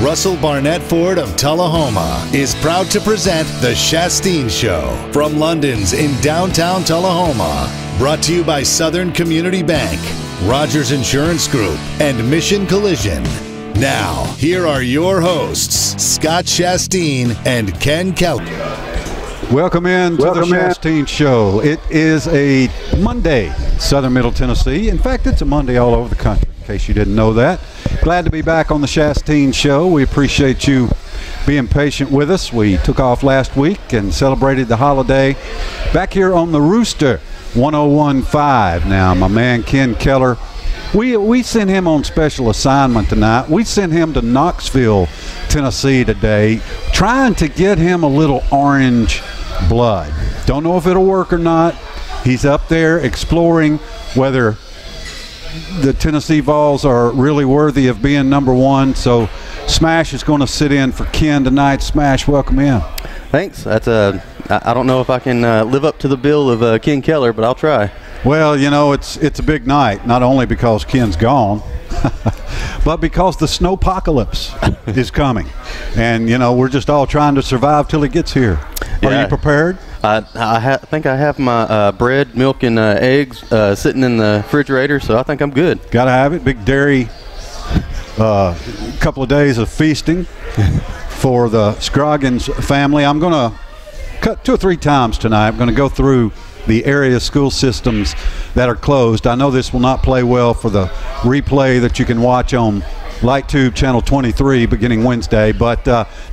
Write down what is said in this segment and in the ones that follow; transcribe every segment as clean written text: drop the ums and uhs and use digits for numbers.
Russell Barnett Ford of Tullahoma is proud to present The Shasteen Show from London's in downtown Tullahoma. Brought to you by Southern Community Bank, Rogers Insurance Group, and Mission Collision. Now, here are your hosts, Scott Shasteen and Ken Keller. Welcome in to the Shasteen Show. It is a Monday, Southern Middle Tennessee. In fact, it's a Monday all over the country, in case you didn't know that. Glad to be back on the Shasteen Show. We appreciate you being patient with us. We took off last week and celebrated the holiday back here on the Rooster 101.5. Now, my man Ken Keller, we sent him on special assignment tonight. We sent him to Knoxville, Tennessee today, trying to get him a little orange blood. Don't know if it'll work or not. He's up there exploring whether the Tennessee Vols are really worthy of being number one. So Smash is going to sit in for Ken tonight. Smash, welcome in. Thanks. That's I don't know if I can live up to the bill of Ken Keller, but I'll try. Well, you know, it's a big night, not only because Ken's gone, but because the snowpocalypse is coming. And, you know, we're just all trying to survive till it gets here. Yeah. Are you prepared? I think I have my bread, milk, and eggs sitting in the refrigerator, so I think I'm good. Got to have it. Big dairy, couple of days of feasting for the Scroggins family. I'm going to cut 2 or 3 times tonight. I'm going to go through the area school systems that are closed. I know this will not play well for the replay that you can watch on LightTube Channel 23 beginning Wednesday, but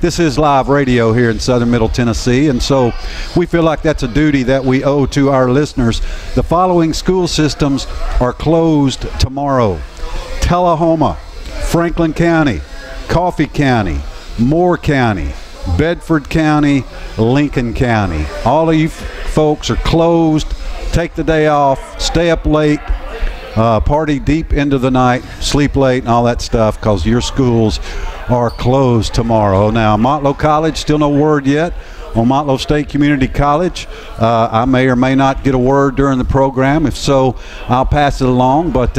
this is live radio here in Southern Middle Tennessee, and so we feel like that's a duty that we owe to our listeners. The following school systems are closed tomorrow: Tullahoma, Franklin County, Coffee County, Moore County, Bedford County, Lincoln County. All of you folks are closed. Take the day off, stay up late, party deep into the night, sleep late and all that stuff, because your schools are closed tomorrow. Now, Motlow College, still no word yet on Motlow State Community College. I may or may not get a word during the program. If so, I'll pass it along, but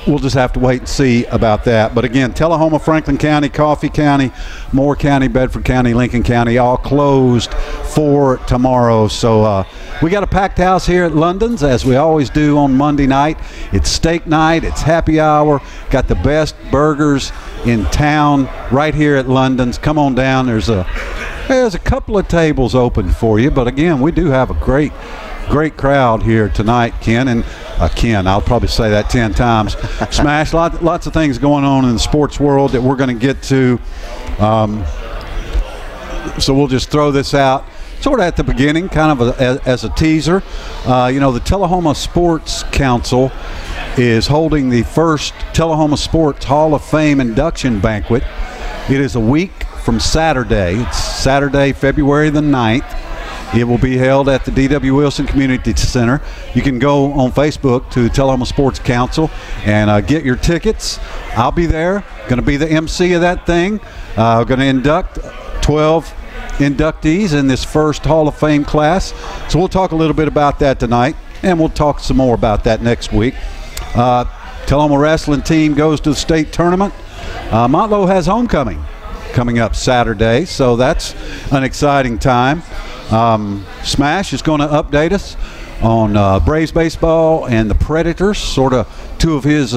we'll just have to wait and see about that. But again, Tullahoma, Franklin County, Coffee County, Moore County, Bedford County, Lincoln County, all closed for tomorrow. So we got a packed house here at London's, as we always do on Monday night. It's steak night, it's happy hour, got the best burgers in town right here at London's. Come on down. There's a couple of tables open for you, but again, we do have a great crowd here tonight, Ken. And Ken, I'll probably say that 10 times. Smash, lots of things going on in the sports world that we're going to get to. So we'll just throw this out sort of at the beginning, kind of as a teaser. You know, the Tullahoma Sports Council is holding the first Tullahoma Sports Hall of Fame induction banquet. It is a week from Saturday. It's Saturday, February the 9th. It will be held at the D.W. Wilson Community Center. You can go on Facebook to Tullahoma Sports Council and get your tickets. I'll be there. Going to be the MC of that thing. Going to induct 12 inductees in this first Hall of Fame class. So we'll talk a little bit about that tonight, and we'll talk some more about that next week. Tullahoma wrestling team goes to the state tournament. Motlow has homecoming coming up Saturday, so that's an exciting time. Smash is going to update us on Braves baseball and the Predators, sort of two of his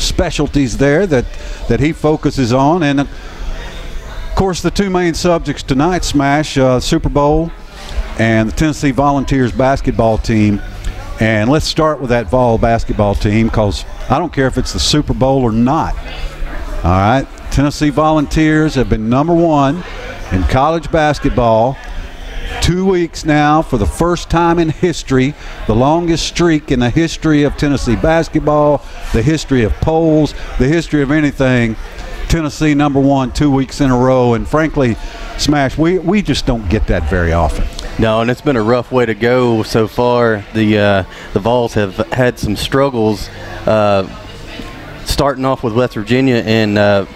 specialties there that he focuses on. And of course, the two main subjects tonight, Smash, Super Bowl and the Tennessee Volunteers basketball team. And let's start with that Vol basketball team, because I don't care if it's the Super Bowl or not. All right, Tennessee Volunteers have been number one in college basketball 2 weeks now for the first time in history, the longest streak in the history of Tennessee basketball, the history of polls, the history of anything. Tennessee number one 2 weeks in a row, and frankly, Smash, we just don't get that very often. No, and it's been a rough way to go so far. The Vols have had some struggles starting off with West Virginia and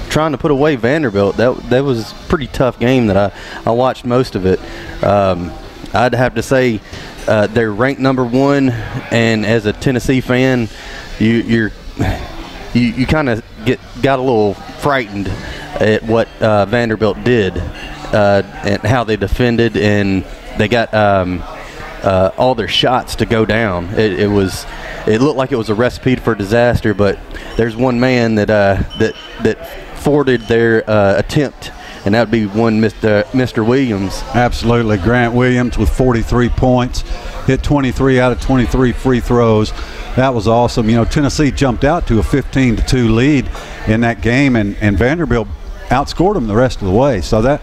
trying to put away Vanderbilt. That was a pretty tough game that I watched most of it. I'd have to say they're ranked number one, and as a Tennessee fan, you kind of got a little frightened at what Vanderbilt did and how they defended, and they got all their shots to go down. It looked like it was a recipe for disaster, but there's one man that thwarted their attempt, and that would be one Mr. Williams. Absolutely. Grant Williams with 43 points, hit 23 out of 23 free throws. That was awesome. You know, Tennessee jumped out to a 15-2 lead in that game, and Vanderbilt outscored them the rest of the way. So that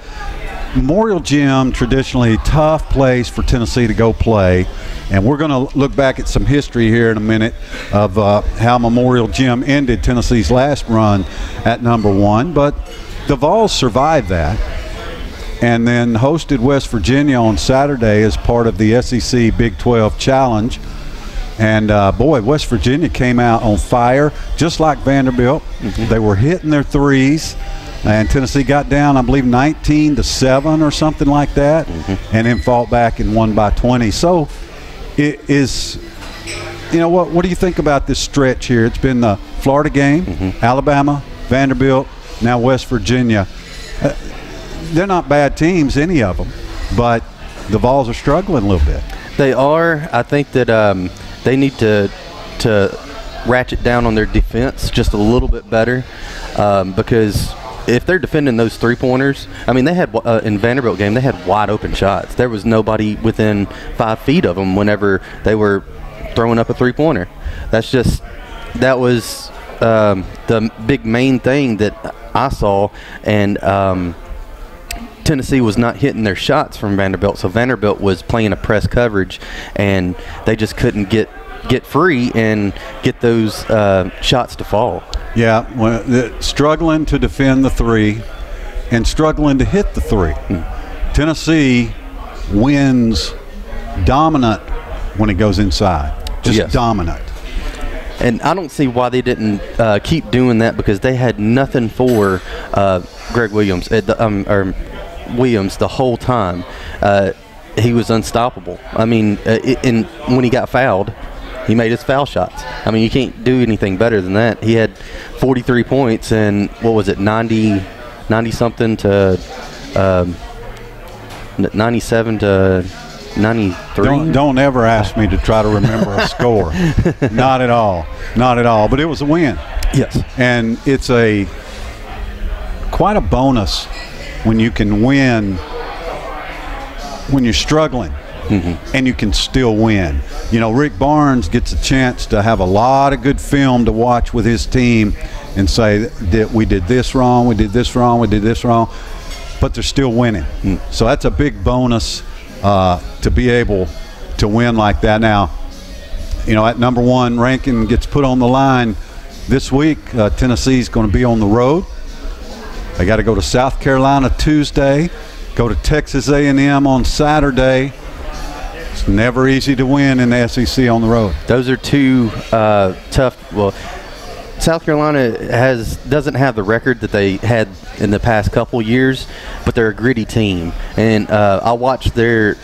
Memorial Gym, traditionally tough place for Tennessee to go play, and we're going to look back at some history here in a minute of how Memorial Gym ended Tennessee's last run at #1, but the Vols survived that and then hosted West Virginia on Saturday as part of the SEC Big 12 Challenge. And boy, West Virginia came out on fire, just like Vanderbilt. They were hitting their threes, and Tennessee got down, I believe, 19-7 or something like that, and then fought back and won by 20. So it is, you know, what do you think about this stretch here? It's been the Florida game, Alabama, Vanderbilt, now West Virginia. They're not bad teams, any of them, but the Vols are struggling a little bit. They are. I think that they need to ratchet down on their defense just a little bit better, because if they're defending those three-pointers, I mean, they had in Vanderbilt game, they had wide open shots. There was nobody within 5 feet of them whenever they were throwing up a three-pointer. That was the big main thing that I saw, and Tennessee was not hitting their shots from Vanderbilt, so Vanderbilt was playing a press coverage, and they just couldn't get free and get those shots to fall. Yeah, struggling to defend the three and struggling to hit the three. Tennessee wins dominant when it goes inside, just dominant. And I don't see why they didn't keep doing that, because they had nothing for Greg Williams, Williams the whole time. He was unstoppable. I mean, when he got fouled, he made his foul shots. I mean, you can't do anything better than that. He had 43 points and, what was it, 90-something to 97 to 93? Don't ever ask me to try to remember a score. Not at all. Not at all. But it was a win. Yes. And it's quite a bonus when you can win when you're struggling, and you can still win. You know, Rick Barnes gets a chance to have a lot of good film to watch with his team and say that we did this wrong, we did this wrong, we did this wrong, but they're still winning. So that's a big bonus to be able to win like that. Now, you know, at #1 ranking gets put on the line this week. Tennessee's going to be on the road. They got to go to South Carolina Tuesday, go to Texas A&M on Saturday. It's never easy to win in the SEC on the road. Those are two tough. Well, South Carolina doesn't have the record that they had in the past couple years, but they're a gritty team. And I watched their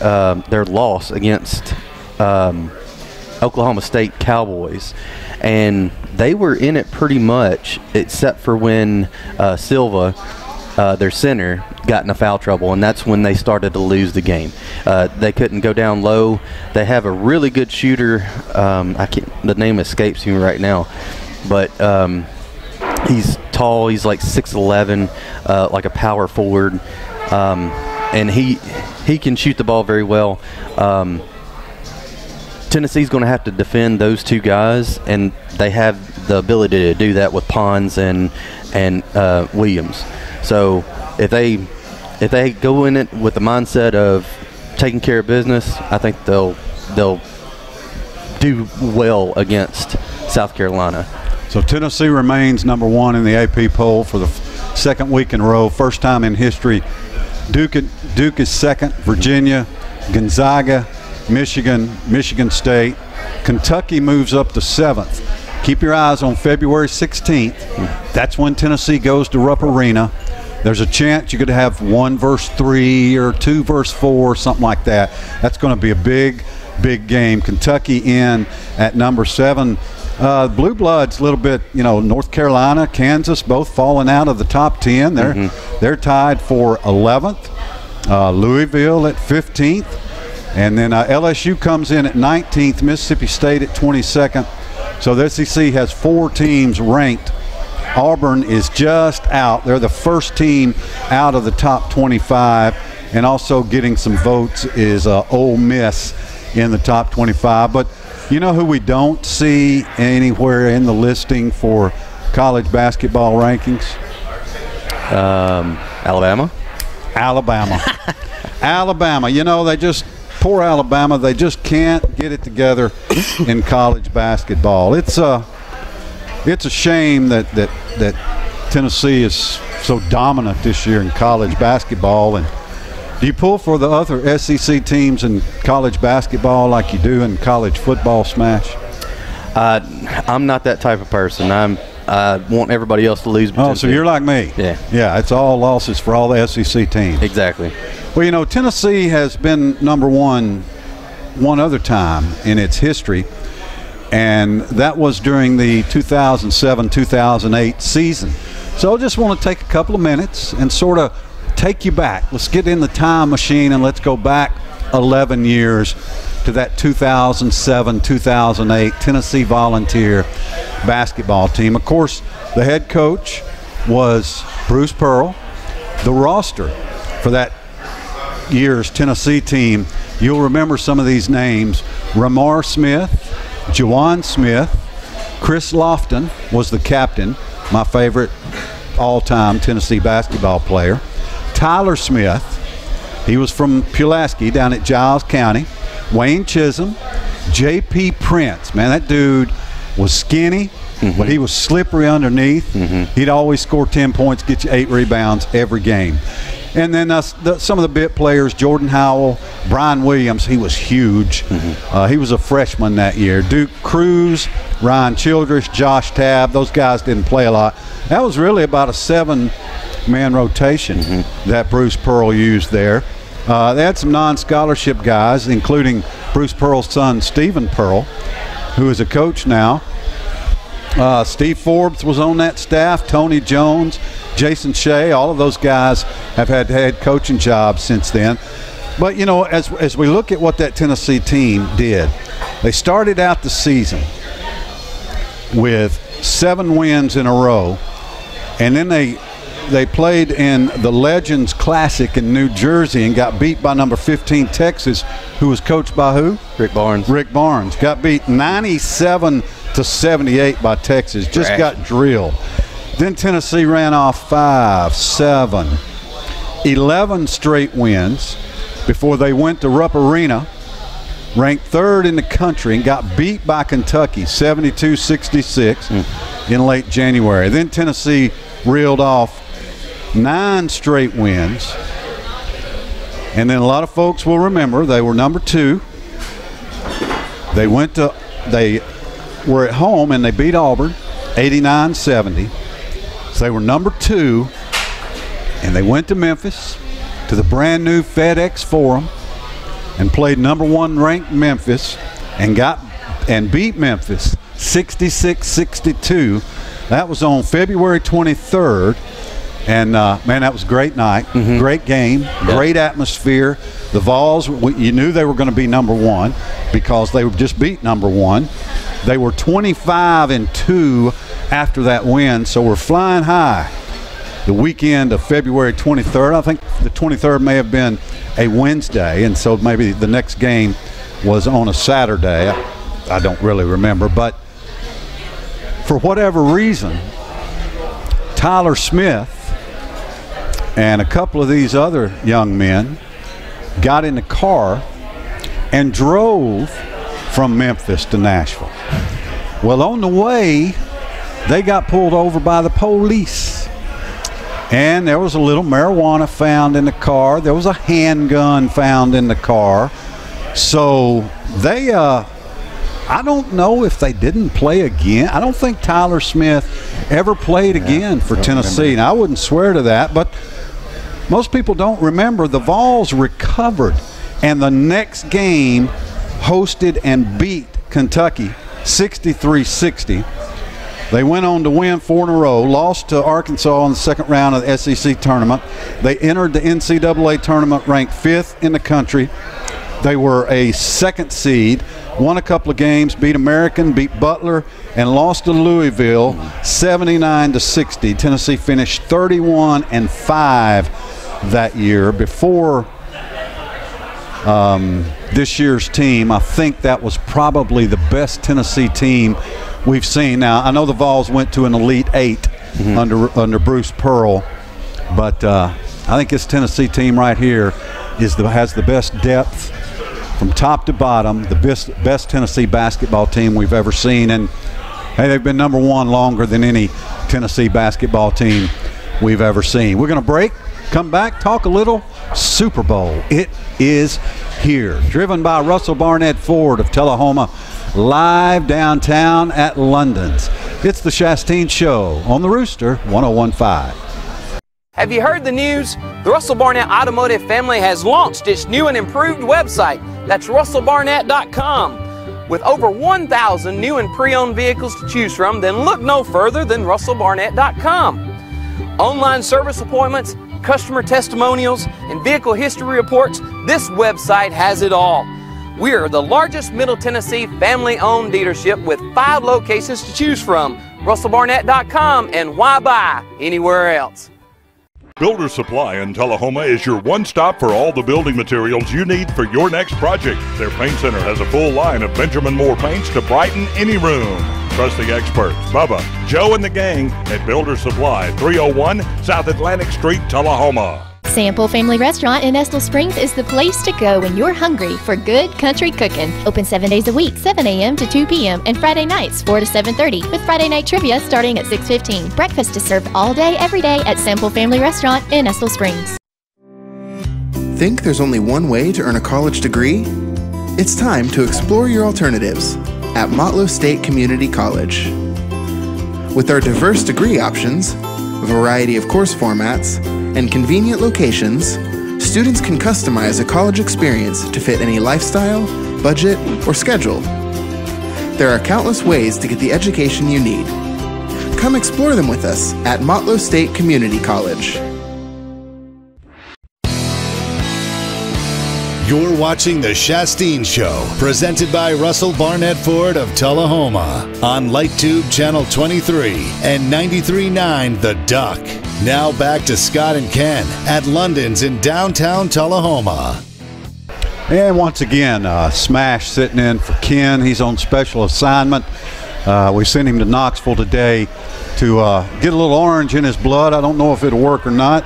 loss against Oklahoma State Cowboys, and they were in it pretty much, except for when Silva, their center, got in a foul trouble, and that's when they started to lose the game. They couldn't go down low. They have a really good shooter. The name escapes me right now, but he's tall. He's like 6'11", like a power forward, and he can shoot the ball very well. Tennessee's going to have to defend those two guys, and they have the ability to do that with Pons and Williams. So if they go in it with the mindset of taking care of business, I think they'll do well against South Carolina. So Tennessee remains #1 in the AP poll for the second week in a row, first time in history. Duke is second, Virginia, Gonzaga, Michigan State. Kentucky moves up to 7th. Keep your eyes on February 16th. That's when Tennessee goes to Rupp Arena. There's a chance you could have 1 versus 3 or 2 versus 4, something like that. That's going to be a big game. Kentucky in at #7. Blue Bloods a little bit, North Carolina, Kansas, both falling out of the top 10. They're tied for 11th. Louisville at 15th. And then LSU comes in at 19th, Mississippi State at 22nd. So the SEC has 4 teams ranked. Auburn is just out. They're the first team out of the top 25. And also getting some votes is Ole Miss in the top 25. But you know who we don't see anywhere in the listing for college basketball rankings? Alabama. Alabama. Poor Alabama. They just can't get it together in college basketball. It's a shame that Tennessee is so dominant this year in college basketball. And do you pull for the other SEC teams in college basketball like you do in college football, Smash? I'm not that type of person. I want everybody else to lose. Oh, so you're like me. Yeah, it's all losses for all the SEC teams. Exactly. Well, Tennessee has been number one other time in its history, and that was during the 2007-2008 season. So I just want to take a couple of minutes and sort of take you back. Let's get in the time machine and let's go back 11 years to that 2007-2008 Tennessee Volunteer basketball team. Of course, the head coach was Bruce Pearl. The roster for that year's Tennessee team, you'll remember some of these names: Ramar Smith, Juwan Smith, Chris Lofton was the captain, my favorite all-time Tennessee basketball player. Tyler Smith, he was from Pulaski down at Giles County. Wayne Chisholm, J.P. Prince. Man, that dude was skinny, but he was slippery underneath. He'd always score 10 points, get you 8 rebounds every game. And then some of the bit players: Jordan Howell, Brian Williams. He was huge. He was a freshman that year. Duke Cruz, Ryan Childress, Josh Tabb. Those guys didn't play a lot. That was really about a 7-man rotation that Bruce Pearl used there. They had some non-scholarship guys, including Bruce Pearl's son, Stephen Pearl, who is a coach now. Steve Forbes was on that staff, Tony Jones, Jason Shea. All of those guys have had head coaching jobs since then. But, as we look at what that Tennessee team did, they started out the season with 7 wins in a row, and then they played in the Legends Classic in New Jersey and got beat by number 15 Texas, who was coached by who? Rick Barnes. Rick Barnes. Got beat 97-78 by Texas. Just got drilled. Then Tennessee ran off 5, 7, 11 straight wins before they went to Rupp Arena, ranked 3rd in the country, and got beat by Kentucky 72-66 in late January. Then Tennessee reeled off 9 straight wins, and then a lot of folks will remember they were number 2. They were at home and they beat Auburn 89-70. So they were number 2, and they went to Memphis to the brand new FedEx Forum and played number 1 ranked Memphis and beat Memphis 66-62. That was on February 23rd. And, man, that was a great night, great game, great atmosphere. The Vols, you knew they were going to be number 1 because they were just beat number 1. They were 25-2 after that win, so we're flying high. The weekend of February 23rd, I think the 23rd may have been a Wednesday, and so maybe the next game was on a Saturday. I don't really remember, but for whatever reason, Tyler Smith and a couple of these other young men got in the car and drove from Memphis to Nashville. Well, on the way, they got pulled over by the police. And there was a little marijuana found in the car. There was a handgun found in the car. So they, I don't know if they didn't play again. I don't think Tyler Smith ever played again for Tennessee. Now, I wouldn't swear to that, but most people don't remember. The Vols recovered, and the next game hosted and beat Kentucky 63-60. They went on to win 4 in a row, lost to Arkansas in the second round of the SEC tournament. They entered the NCAA tournament ranked 5th in the country. They were a 2nd seed, won a couple of games, beat American, beat Butler, and lost to Louisville 79-60. Tennessee finished 31-5 that year. Before this year's team, I think that was probably the best Tennessee team we've seen. Now, I know the Vols went to an Elite 8 under Bruce Pearl, but I think this Tennessee team right here has the best depth from top to bottom, the best Tennessee basketball team we've ever seen. And hey, they've been number 1 longer than any Tennessee basketball team we've ever seen. We're going to break, come back, talk a little Super Bowl. It is here. Driven by Russell Barnett Ford of Tullahoma, live downtown at London's. It's the Shasteen Show on the Rooster 101.5. Have you heard the news? The Russell Barnett Automotive family has launched its new and improved website. That's russellbarnett.com. With over 1,000 new and pre-owned vehicles to choose from, then look no further than russellbarnett.com. Online service appointments, customer testimonials, and vehicle history reports, this website has it all. We are the largest Middle Tennessee family-owned dealership with 5 locations to choose from. russellbarnett.com, and why buy anywhere else? Builder Supply in Tullahoma is your one-stop for all the building materials you need for your next project. Their paint center has a full line of Benjamin Moore paints to brighten any room. Trust the experts, Bubba, Joe, and the gang at Builder Supply, 301 South Atlantic Street, Tullahoma. Sample Family Restaurant in Estill Springs is the place to go when you're hungry for good country cooking. Open 7 days a week, 7 a.m. to 2 p.m. and Friday nights 4 to 7:30 with Friday night trivia starting at 6:15. Breakfast is served all day, every day at Sample Family Restaurant in Estill Springs. Think there's only one way to earn a college degree? It's time to explore your alternatives at Motlow State Community College. With our diverse degree options, variety of course formats, and convenient locations, students can customize a college experience to fit any lifestyle, budget, or schedule. There are countless ways to get the education you need. Come explore them with us at Motlow State Community College. You're watching The Shasteen Show, presented by Russell Barnett Ford of Tullahoma on LightTube Channel 23 and 93.9 The Duck. Now back to Scott and Ken at London's in downtown Tullahoma. And once again, Smash sitting in for Ken. He's on special assignment. We sent him to Knoxville today to get a little orange in his blood. I don't know if it'll work or not,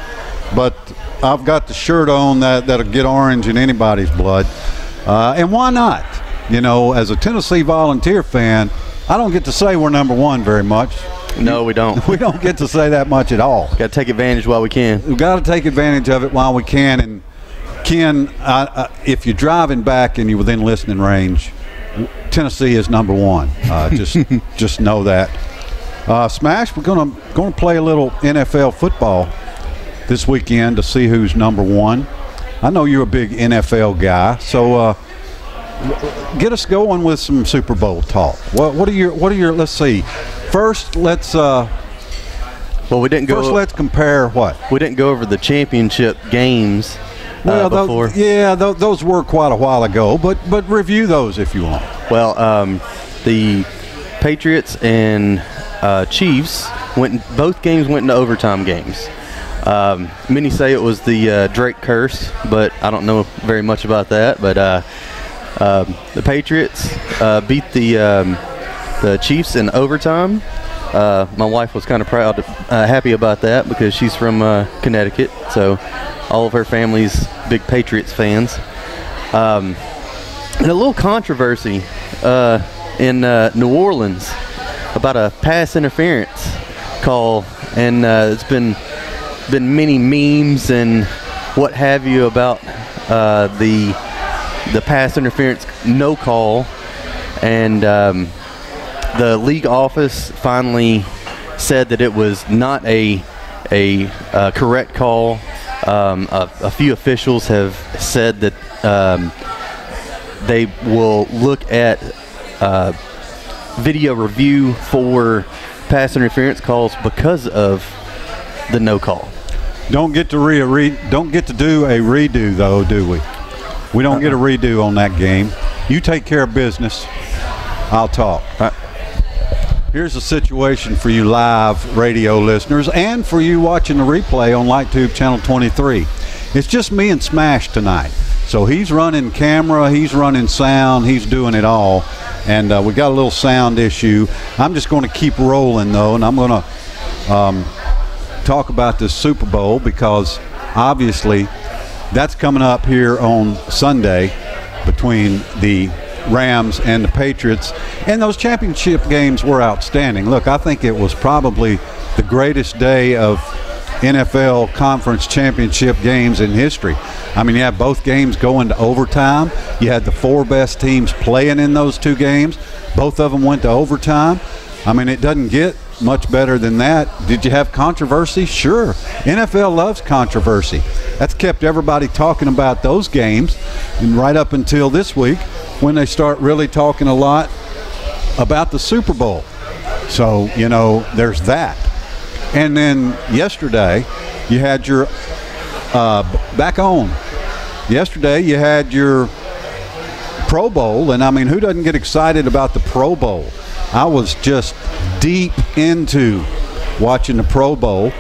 but I've got the shirt on that'll get orange in anybody's blood. And why not? You know, as a Tennessee Volunteer fan, I don't get to say we're number 1 very much. No, we don't. We don't get to say that much at all. Got to take advantage while we can. We've got to take advantage of it while we can. And Ken, if you're driving back and you're within listening range, Tennessee is number 1. Just know that. Smash, we're gonna play a little NFL football this weekend to see who's number 1. I know you're a big NFL guy, so get us going with some Super Bowl talk. What are your? Let's see. First, let's. Well, we didn't go. First, let's compare what we didn't go over the championship games. Before. Those were quite a while ago, but review those if you want. Well, the Patriots and Chiefs both games went into overtime games. Many say it was the Drake curse, but I don't know very much about that. But the Patriots beat the Chiefs in overtime. My wife was kind of happy about that because she's from Connecticut, so all of her family's big Patriots fans. And a little controversy in New Orleans about a pass interference call, and it's been many memes and what have you about the pass interference no call, and the league office finally said that it was not a correct call. A few officials have said that they will look at video review for pass interference calls because of the no call. Don't get to do a redo though, do we? We don't get a redo on that game. You take care of business. I'll talk. Here's a situation for you live radio listeners and for you watching the replay on LightTube Channel 23. It's just me and Smash tonight. So he's running camera, he's running sound, he's doing it all. And we got a little sound issue. I'm just going to keep rolling though, and I'm going to talk about this Super Bowl because obviously that's coming up here on Sunday between the Rams and the Patriots, and those championship games were outstanding. Look, I think it was probably the greatest day of NFL conference championship games in history. I mean, you had both games going to overtime. You had the 4 best teams playing in those 2 games. Both of them went to overtime. I mean, it doesn't get much better than that. Did you have controversy? Sure. NFL loves controversy. That's kept everybody talking about those games, and right up until this week when they start really talking a lot about the Super Bowl. So, you know, there's that. And then yesterday you had your yesterday you had your Pro Bowl, and I mean, who doesn't get excited about the Pro Bowl? I was just deep into watching the Pro Bowl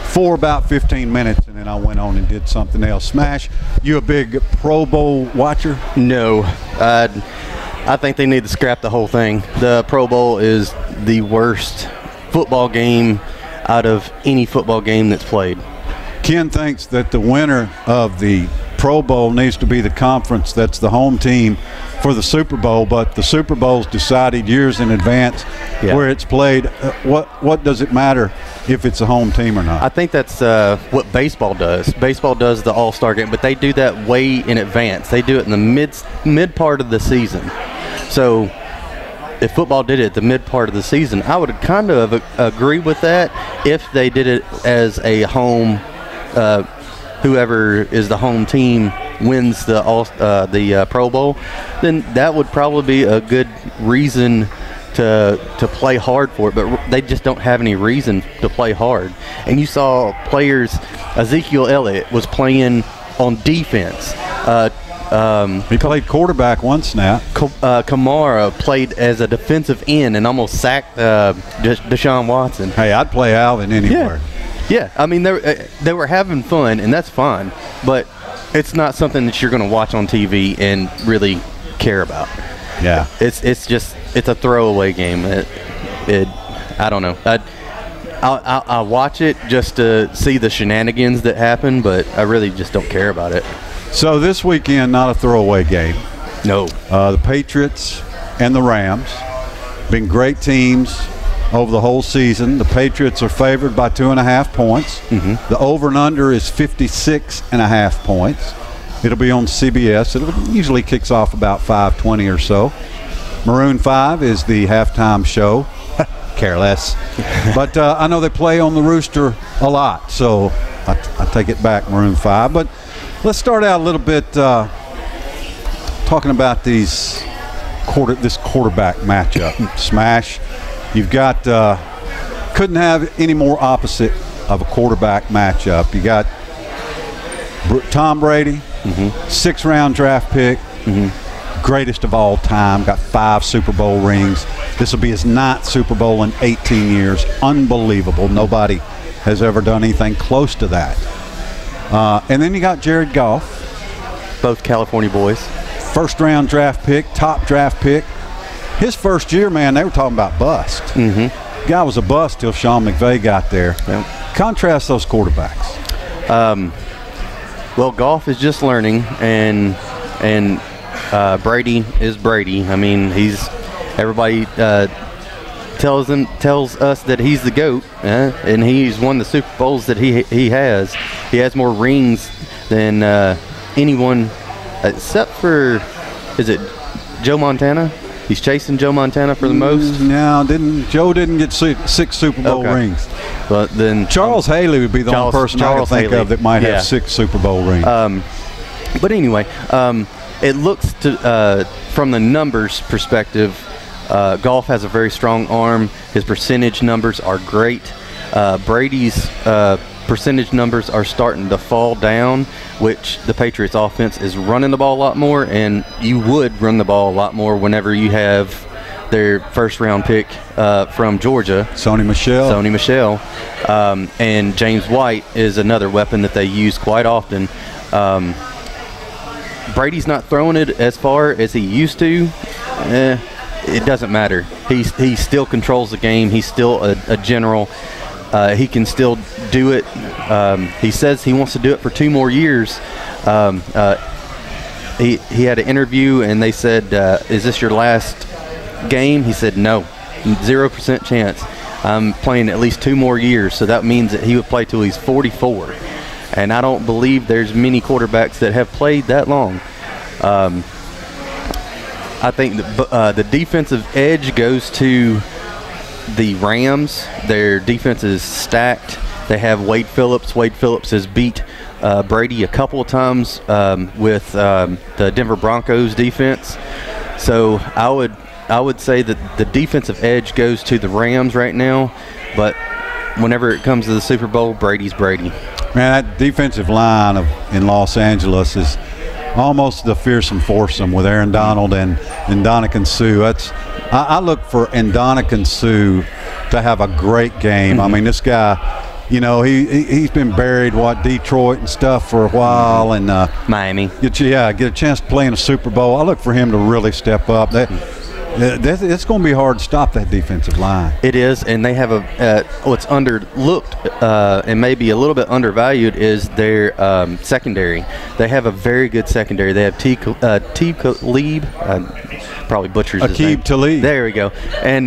for about 15 minutes, and then I went on and did something else. Smash, you a big Pro Bowl watcher? No. I think they need to scrap the whole thing. The Pro Bowl is the worst football game out of any football game that's played. Ken thinks that the winner of the Pro Bowl needs to be the conference that's the home team for the Super Bowl, but the Super Bowl's decided years in advance where it's played. What does it matter if it's a home team or not? I think that's what baseball does. Baseball does the All-Star game, but they do that way in advance. They do it in the mid part of the season. So if football did it at the mid part of the season, I would kind of agree with that if they did it as a home whoever is the home team wins the Pro Bowl, then that would probably be a good reason to play hard for it. But they just don't have any reason to play hard. And you saw players, Ezekiel Elliott was playing on defense. He played quarterback one snap. Kamara played as a defensive end and almost sacked Deshaun Watson. Hey, I'd play Alvin anywhere. Yeah, I mean, they were having fun, and that's fine, but it's not something that you're going to watch on TV and really care about. Yeah. It's a throwaway game. I don't know. I watch it just to see the shenanigans that happen, but I really just don't care about it. So this weekend, not a throwaway game. No. The Patriots and the Rams, been great teams over the whole season. The Patriots are favored by 2.5 points. Mm-hmm. The over and under is 56.5 points. It'll be on CBS. It usually kicks off about 5:20 or so. Maroon 5 is the halftime show. Care less. But I know they play on the Rooster a lot, so I take it back, Maroon 5. But let's start out a little bit talking about this quarterback matchup. Smash. You've got couldn't have any more opposite of a quarterback matchup. You got Tom Brady, 6th-round draft pick, greatest of all time, got 5 Super Bowl rings. This will be his 9th Super Bowl in 18 years. Unbelievable. Nobody has ever done anything close to that. And then you got Jared Goff. Both California boys. 1st-round draft pick, top draft pick. His first year, man, they were talking about bust. Guy was a bust till Sean McVay got there. Yep. Contrast those quarterbacks. Well, Goff is just learning, and Brady is Brady. I mean, everybody tells us that he's the GOAT, and he's won the Super Bowls that he has. He has more rings than anyone except for, is it Joe Montana? He's chasing Joe Montana for the most. No, Joe didn't get 6 Super Bowl rings. But then Charles Haley would be the only person I can think of that might have 6 Super Bowl rings. But anyway, it looks to from the numbers perspective, Goff has a very strong arm. His percentage numbers are great. Brady's percentage numbers are starting to fall down, which the Patriots offense is running the ball a lot more, and you would run the ball a lot more whenever you have their first-round pick from Georgia, Sony Michel. And James White is another weapon that they use quite often. Brady's not throwing it as far as he used to. It doesn't matter. He still controls the game. He's still a general. He can still do it. He says he wants to do it for 2 more years. He had an interview, and they said, is this your last game? He said, no, 0% chance. I'm playing at least 2 more years, so that means that he would play till he's 44. And I don't believe there's many quarterbacks that have played that long. I think the defensive edge goes to the Rams. Their defense is stacked. They have Wade Phillips. Wade Phillips has beat Brady a couple of times with the Denver Broncos defense. So I would say that the defensive edge goes to the Rams right now, but whenever it comes to the Super Bowl, Brady's Brady. Man, that defensive line in Los Angeles is almost the fearsome foursome with Aaron Donald and Ndamukong Suh. I look for Ndamukong Suh to have a great game. I mean, this guy, he's been buried, Detroit and stuff for a while, and Miami. Get a chance to play in a Super Bowl. I look for him to really step up. It's going to be hard to stop that defensive line. It is, and they have what's underlooked and maybe a little bit undervalued is their secondary. They have a very good secondary. They have Talib, probably butchers his name. Talib. There we go. And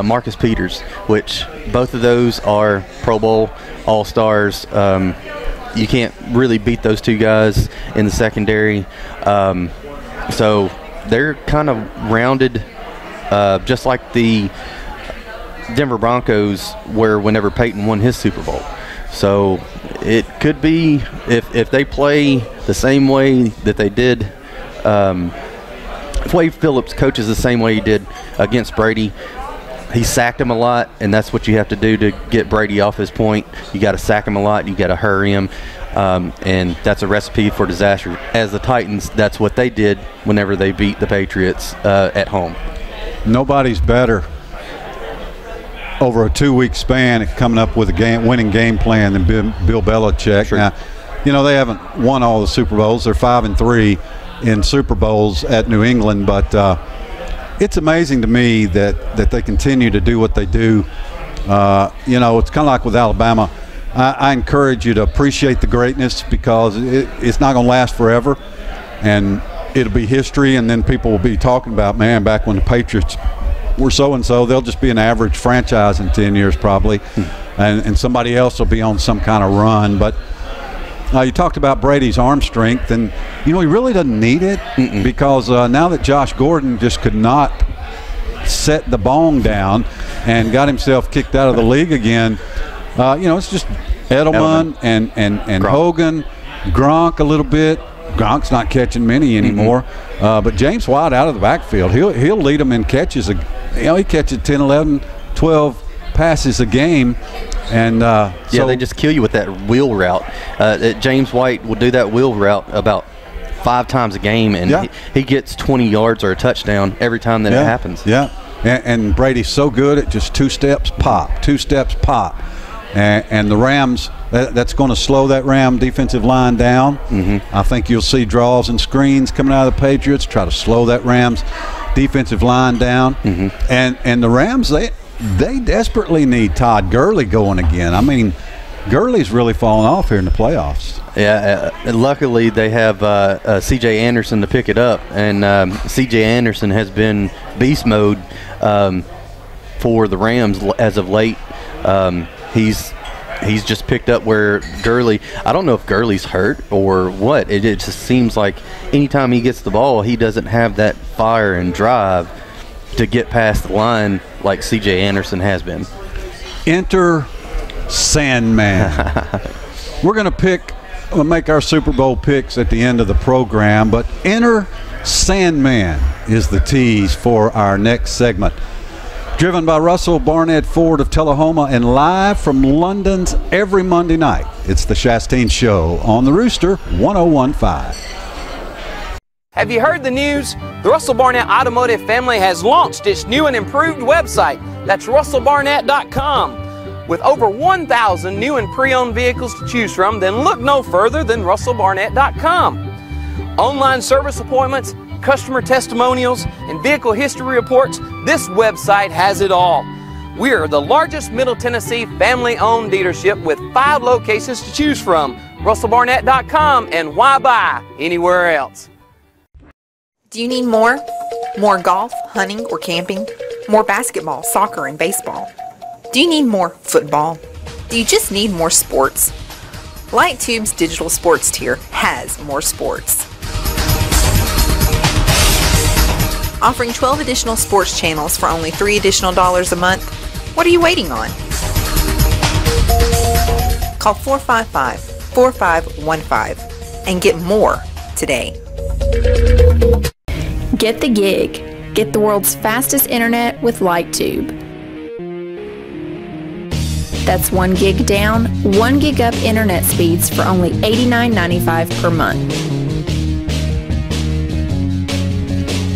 Marcus Peters, which both of those are Pro Bowl All-Stars. You can't really beat those 2 guys in the secondary. So they're kind of rounded, just like the Denver Broncos were whenever Peyton won his Super Bowl. So it could be, if they play the same way that they did, if Wade Phillips coaches the same way he did against Brady, he sacked him a lot, and that's what you have to do to get Brady off his point. You got to sack him a lot. You got to hurry him. And that's a recipe for disaster. As the Titans, that's what they did whenever they beat the Patriots at home. Nobody's better over a 2-week span at coming up with a winning game plan than Bill Belichick. Sure. Now, they haven't won all the Super Bowls. They're 5-3 in Super Bowls at New England, but it's amazing to me that they continue to do what they do. It's kind of like with Alabama. I encourage you to appreciate the greatness, because it's not going to last forever, and it'll be history, and then people will be talking about, man, back when the Patriots were so-and-so, they'll just be an average franchise in 10 years probably, and somebody else will be on some kind of run. But you talked about Brady's arm strength, and, he really doesn't need it because now that Josh Gordon just could not set the bong down and got himself kicked out of the league again, it's just Edelman. and Hogan, Gronk a little bit. Gronk's not catching many anymore. But James White out of the backfield, he'll lead them in catches. He catches 10, 11, 12 passes a game. And so they just kill you with that wheel route. James White will do that wheel route about 5 times a game, and he gets 20 yards or a touchdown every time that it happens. Yeah, and Brady's so good at just 2 steps, pop, 2 steps, pop. And the Rams, that's going to slow that Ram defensive line down. I think you'll see draws and screens coming out of the Patriots, try to slow that Rams defensive line down. And the Rams, they desperately need Todd Gurley going again. I mean, Gurley's really fallen off here in the playoffs. Yeah, luckily they have C.J. Anderson to pick it up, and C.J. Anderson has been beast mode for the Rams as of late. He's just picked up where Gurley, I don't know if Gurley's hurt or what. It just seems like anytime he gets the ball, he doesn't have that fire and drive to get past the line like C.J. Anderson has been. Enter Sandman. We're going to make our Super Bowl picks at the end of the program, but enter Sandman is the tease for our next segment. Driven by Russell Barnett Ford of Tullahoma and live from London's every Monday night. It's the Shasteen Show on the Rooster 101.5. Have you heard the news? The Russell Barnett Automotive family has launched its new and improved website. That's russellbarnett.com. With over 1,000 new and pre-owned vehicles to choose from, then look no further than russellbarnett.com. Online service appointments, customer testimonials, and vehicle history reports, this website has it all. We are the largest Middle Tennessee family-owned dealership with 5 locations to choose from. russellbarnett.com, and why buy anywhere else? Do you need more? More golf, hunting, or camping? More basketball, soccer, and baseball? Do you need more football? Do you just need more sports? LightTube's digital sports tier has more sports. Offering 12 additional sports channels for only $3 additional a month? What are you waiting on? Call 455-4515 and get more today. Get the gig. Get the world's fastest internet with LightTube. That's 1 gig down, 1 gig up internet speeds for only $89.95 per month.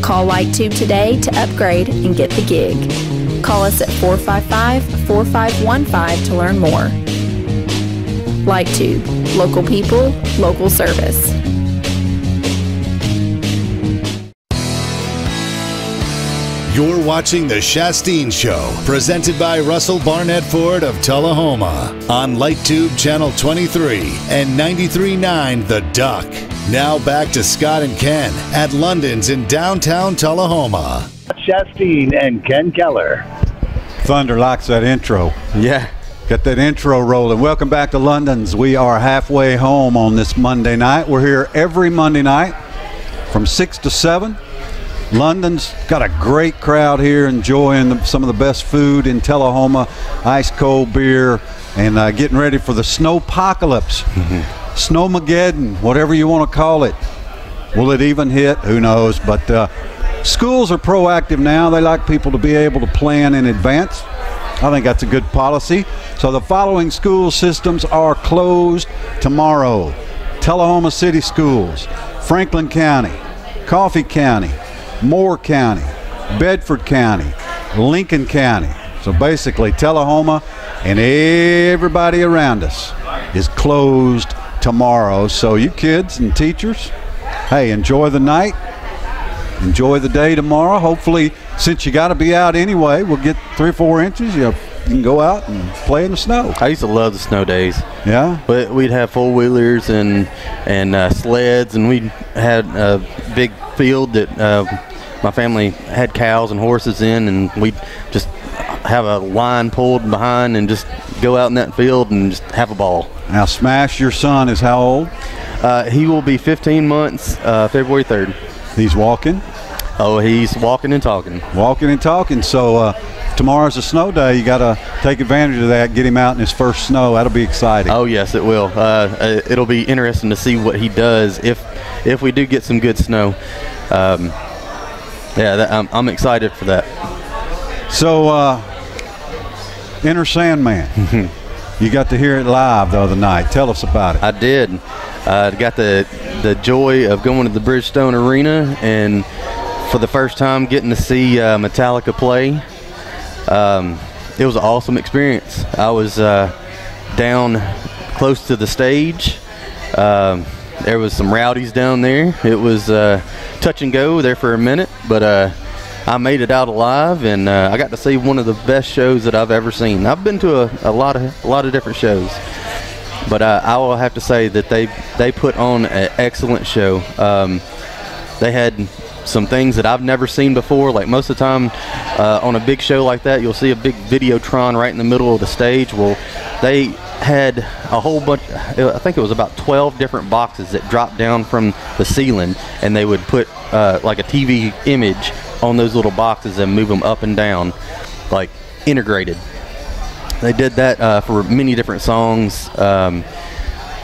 Call LightTube today to upgrade and get the gig. Call us at 455-4515 to learn more. LightTube. Local people, local service. You're watching The Shasteen Show, presented by Russell Barnett Ford of Tullahoma on LightTube Channel 23 and 93.9 The Duck. Now back to Scott and Ken at London's in downtown Tullahoma. Shasteen and Ken Keller. Thunder likes that intro. Yeah. Get that intro rolling. Welcome back to London's. We are halfway home on this Monday night. We're here every Monday night from 6 to 7. London's got a great crowd here enjoying some of the best food in Tullahoma, ice cold beer, and getting ready for the snowpocalypse. Snowmageddon, whatever you want to call it. Will it even hit? Who knows? But schools are proactive now. They like people to be able to plan in advance. I think that's a good policy. So the following school systems are closed tomorrow: Tullahoma City Schools, Franklin County, Coffee County, Moore County, Bedford County, Lincoln County. So basically Tullahoma and everybody around us is closed tomorrow. So you kids and teachers, hey, enjoy the night, enjoy the day tomorrow. Hopefully, since you got to be out anyway, we'll get 3 or 4 inches. You can go out and play in the snow. I used to love the snow days. Yeah? But we'd have four-wheelers and sleds, and we had a big field that my family had cows and horses in, and we'd just have a line pulled behind and just go out in that field and just have a ball. Now, Smash, your son is how old? He will be 15 months February 3rd. He's walking? Oh, he's walking and talking. Walking and talking. So tomorrow's a snow day. You got to take advantage of that, get him out in his first snow. That'll be exciting. Oh, yes, it will. It'll be interesting to see what he does if we do get some good snow. I'm excited for that. So, Enter Sandman. You got to hear it live the other night. Tell us about it. I did. Got the joy of going to the Bridgestone Arena and for the first time getting to see Metallica play. It was an awesome experience. I was down close to the stage. There was some rowdies down there. It was touch and go there for a minute, but I made it out alive, and I got to see one of the best shows that I've ever seen. I've been to a lot of different shows, but I will have to say that they put on an excellent show. They had some things that I've never seen before. Like most of the time on a big show like that, you'll see a big Videotron right in the middle of the stage. Well, they had a whole bunch, I think it was about 12 different boxes that dropped down from the ceiling, and they would put like a TV image on those little boxes and move them up and down, like integrated. They did that for many different songs.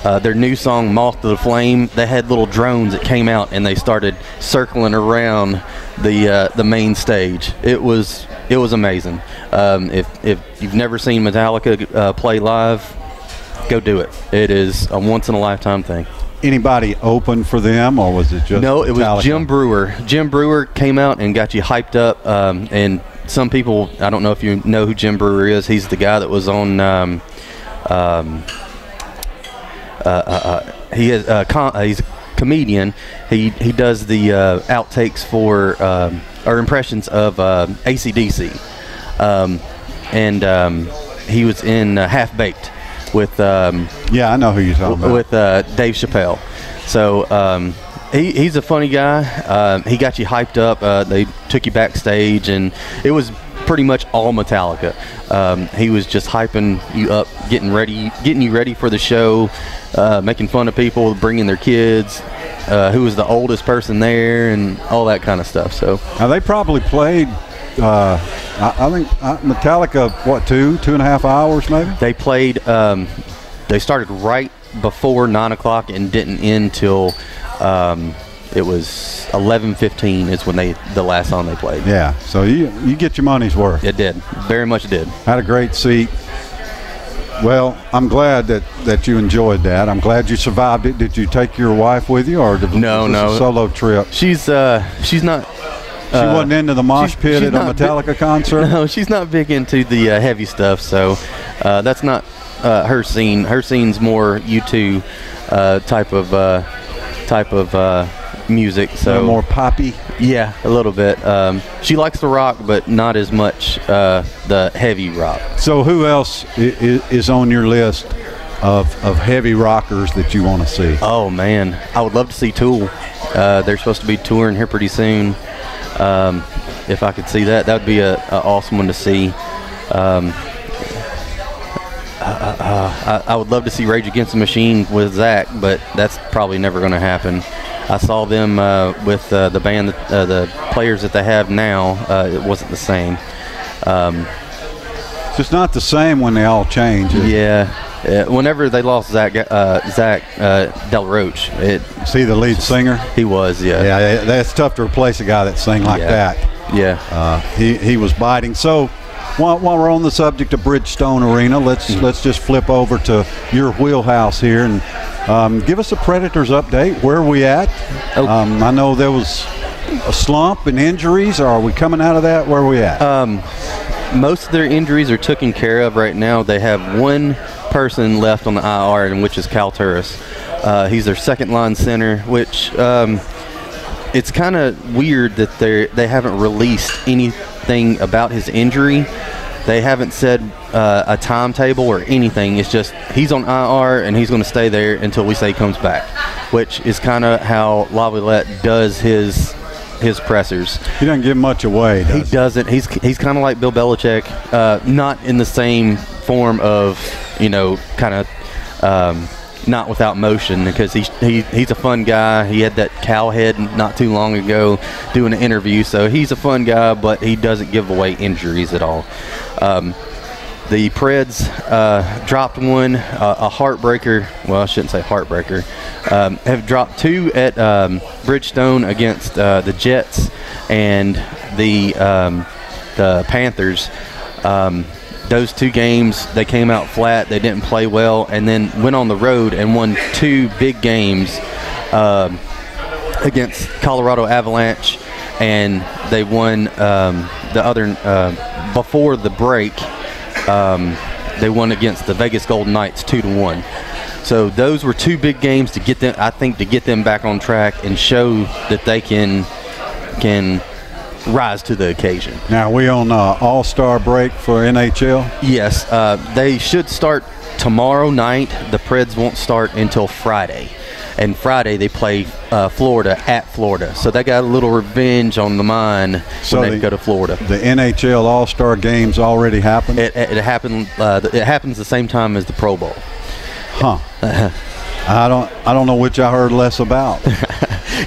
their new song "Moth to the Flame," they had little drones that came out and they started circling around the main stage. It was amazing. If you've never seen Metallica play live, go do it. It is a once in a lifetime thing. Anybody open for them, or was it just No, it Metallica? was Jim Brewer. Jim Brewer came out and got you hyped up. And some people, I don't know if you know who Jim Brewer is. He's the guy that was on. He's a comedian. He does the outtakes for or impressions of AC/DC. He was in Half Baked with yeah, I know who you're talking about, with Dave Chappelle. So he's a funny guy. He got you hyped up. They took you backstage, and it was pretty much all Metallica. He was just hyping you up, getting you ready for the show, making fun of people, bringing their kids, who was the oldest person there, and all that kind of stuff. So now they probably played. I think Metallica, what, 2.5 hours maybe? They played. They started right before 9 o'clock and didn't end till it was 11:15 is when the last song they played. Yeah, so you get your money's worth. It did, very much did. Had a great seat. Well, I'm glad that you enjoyed that. I'm glad you survived it. Did you take your wife with you, or was this a solo trip? She's not. She wasn't into the mosh pit at a Metallica concert? No, she's not big into the heavy stuff, so that's not her scene. Her scene's more U2 type of music. So more poppy? Yeah, a little bit. She likes the rock, but not as much the heavy rock. So who else is on your list of heavy rockers that you want to see? Oh, man. I would love to see Tool. They're supposed to be touring here pretty soon. If I could see that would be an awesome one to see. I would love to see Rage Against the Machine with Zach, but that's probably never going to happen. I saw them with the band, the players that they have now. It wasn't the same. It's just not the same when they all change. Yeah. Whenever they lost Zach Del Roche, see the lead singer. He was, yeah. Yeah, that's tough to replace a guy that sang like that. Yeah. He was biting. So while we're on the subject of Bridgestone Arena, let's just flip over to your wheelhouse here and give us a Predators update. Where are we at? I know there was a slump and injuries. Are we coming out of that? Where are we at? Most of their injuries are taken care of right now. They have one person left on the IR, and which is Cal Turris. He's their second line center, which it's kind of weird that they haven't released anything about his injury. They haven't said a timetable or anything. It's just he's on IR and he's going to stay there until we say he comes back, which is kind of how Laviolette does his pressers. He doesn't give much away. He doesn't. He's kind of like Bill Belichick, not in the same form of, kind of not without motion, because he's a fun guy. He had that cow head not too long ago doing an interview, so he's a fun guy, but he doesn't give away injuries at all. The Preds dropped one, a heartbreaker. Well, I shouldn't say heartbreaker. Have dropped two at Bridgestone against the Jets and the Panthers. Those two games, they came out flat. They didn't play well, and then went on the road and won two big games against Colorado Avalanche, and they won the other before the break. They won against the Vegas Golden Knights 2-1. So those were two big games to get them, I think, to get them back on track and show that they can rise to the occasion. Now, we on All-Star break for NHL? Yes, they should start tomorrow night. The Preds won't start until Friday. And Friday they play Florida at Florida. So they got a little revenge on the mind when they go to Florida. The NHL All-Star games already happened? It happened. It happens the same time as the Pro Bowl. Huh. I don't know which I heard less about.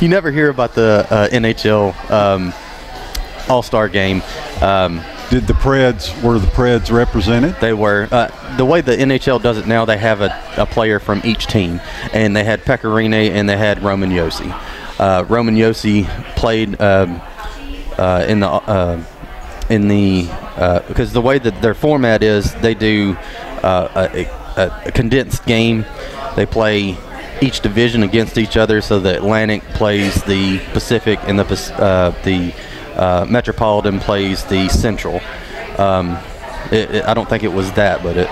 You never hear about the NHL All-Star game. Were the Preds represented? They were. The way the NHL does it now, they have a player from each team, and they had Pecorine and they had Roman Josi. Roman Josi played because the way that their format is, they do a condensed game. They play each division against each other, so the Atlantic plays the Pacific and the Metropolitan plays the Central. I don't think it was that, but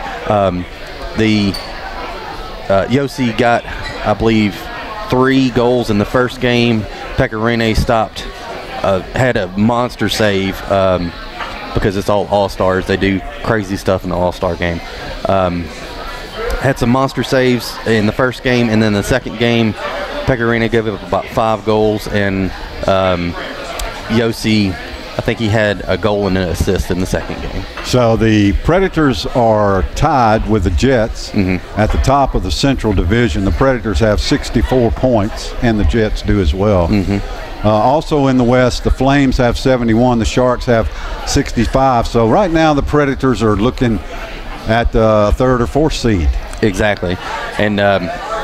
Josi got, I believe, 3 goals in the first game. Pecorine stopped, had a monster save because it's all-stars. They do crazy stuff in the all-star game. Had some monster saves in the first game, and then the second game, Pecorine gave up about 5 goals, and Josi, I think he had a goal and an assist in the second game. So the Predators are tied with the Jets at the top of the Central Division. The Predators have 64 points, and the Jets do as well. Also in the West, the Flames have 71. The Sharks have 65. So right now the Predators are looking at the 3rd or 4th seed. Exactly. And